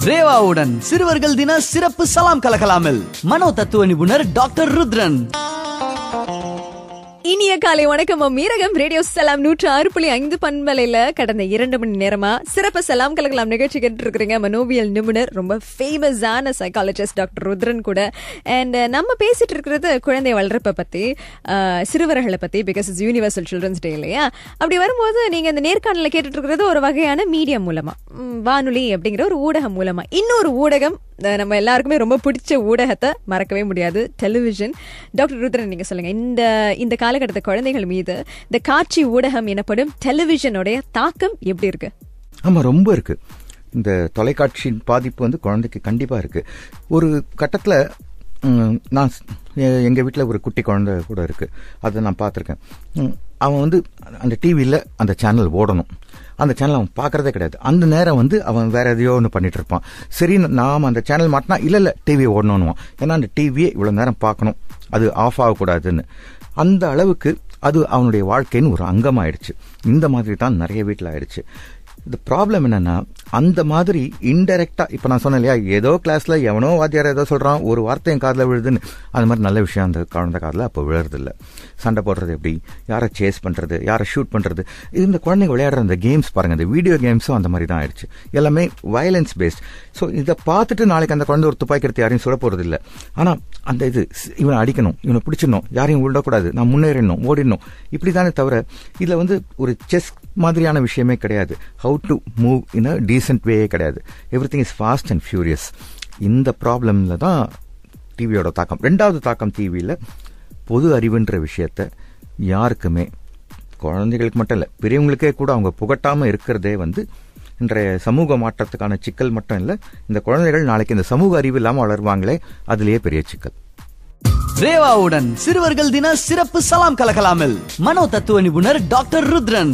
ரேவாவுடன் சிறுவர்கள் தின சிறப்பு சலாம் கலகலாமில் மனோ தத்துவ நிபுணர் டாக்டர் ருத்ரன். இனிய காலை வணக்கம். மீரகம் ரேடியோ சலாம் 106.5 பண்பலையில கடந்த 2 மணி நேரமா சிறப்பு சலாம் கலக்கலாம் நிகழ்ச்சி கேட்டு இருக்கிறீங்க. மனோவியல் நிபுணர், ரொம்ப ஃபேமஸான சைக்காலஜிஸ்ட் டாக்டர் ருத்ரன் கூட. அண்ட் நம்ம பேசிட்டு இருக்கிறது குழந்தை வளர்ப்பை பத்தி, சிறுவர்களை பத்தி, because it's Universal Children's Day இல்லையா? அப்படி வரும்போது நீங்க இந்த நேர்காணல கேட்டுட்டு இருக்கிறது ஒரு வகையான மீடியம் மூலமா, வானொலி அப்படிங்கிற ஒரு ஊடகம் மூலமா. இன்னொரு ஊடகம் நம்ம எல்லாருக்குமே ரொம்ப பிடிச்ச ஊடகத்தை மறக்கவே முடியாது, டெலிவிஷன். டாக்டர் ருத்ரன், நீங்க சொல்லுங்க, இந்த காலகட்டத்து குழந்தைகள் மீது இந்த காட்சி ஊடகம் எனப்படும் டெலிவிஷனுடைய தாக்கம் எப்படி இருக்கு? ஆமா, ரொம்ப இருக்கு. இந்த தொலைக்காட்சியின் பாதிப்பு வந்து குழந்தைக்கு கண்டிப்பா இருக்கு. ஒரு கட்டத்துல நான் எங்க வீட்டில் ஒரு குட்டி குழந்தை கூட இருக்கு, அதை நான் பார்த்துருக்கேன். அவன் வந்து அந்த டிவியில் அந்த சேனல் ஓடணும், அந்த சேனல் அவன் பார்க்கறதே கிடையாது. அந்த நேரம் வந்து அவன் வேற எதையோ ஒன்று பண்ணிட்டு இருப்பான். சரி, நாம் அந்த சேனல் மாட்டினா இல்லை டிவி ஓடணும்னுவான். ஏன்னா அந்த டிவியை இவ்வளோ நேரம் பார்க்கணும், அது ஆஃப் ஆகக்கூடாதுன்னு. அந்த அளவுக்கு அது அவனுடைய வாழ்க்கைன்னு ஒரு அங்கமாயிடுச்சு. இந்த மாதிரி தான் நிறைய வீட்டில் ஆயிடுச்சு. இந்த ப்ராப்ளம் என்னன்னா, அந்த மாதிரி இன்டெரக்டா, இப்ப நான் சொன்னேன் இல்லையா, ஏதோ கிளாஸ்ல எவனோ வாத்தியார் ஏதோ சொல்றான், ஒரு வார்த்தை என் காதுல விழுதுன்னு, அது மாதிரி நல்ல விஷயம் அந்த குழந்தை காதுல அப்போ விழுறது இல்லை. சண்டை போடுறது எப்படி, யாரை சேஸ் பண்றது, யாரை ஷூட் பண்றது, இந்த குழந்தைங்க விளையாடுற அந்த கேம்ஸ் பாருங்க, இந்த வீடியோ கேம்ஸும் அந்த மாதிரி தான் ஆயிடுச்சு. எல்லாமே வயலன்ஸ் பேஸ்ட். ஸோ இதை பார்த்துட்டு நாளைக்கு அந்த குழந்தை ஒரு துப்பாக்கி எடுத்து யாரையும் சுட போறது இல்லை. ஆனா அந்த இது, இவனை அடிக்கணும், இவனை பிடிச்சிடணும், யாரையும் விடக்கூடாது, நான் முன்னேறணும், ஓடிடணும், இப்படிதானே தவிர இதுல வந்து ஒரு செஸ் மாதிரியான விஷயமே கிடையாது. How to move in a decent way கிடையாது. Everything is fast and furious. இந்த ப்ராப்ளம்ல தான் டிவியோட தாக்கம். ரெண்டாவது தாக்கம், டிவியில் பொது அறிவுன்ற விஷயத்த யாருக்குமே, குழந்தைகளுக்கு மட்டும் இல்லை, பெரியவங்களுக்கே கூட அவங்க புகட்டாம இருக்கிறதே வந்து இன்றைய சமூக மாற்றத்துக்கான சிக்கல் மட்டும் இல்லை. இந்த குழந்தைகள் நாளைக்கு இந்த சமூக அறிவு இல்லாமல் வளருவாங்களே, அதுலயே பெரிய சிக்கல். ரேவாவுடன் சிறுவர்கள் தின சிறப்பு சலாம் கலகலாமில் மனோ தத்துவ நிபுணர் டாக்டர் ருத்ரன்.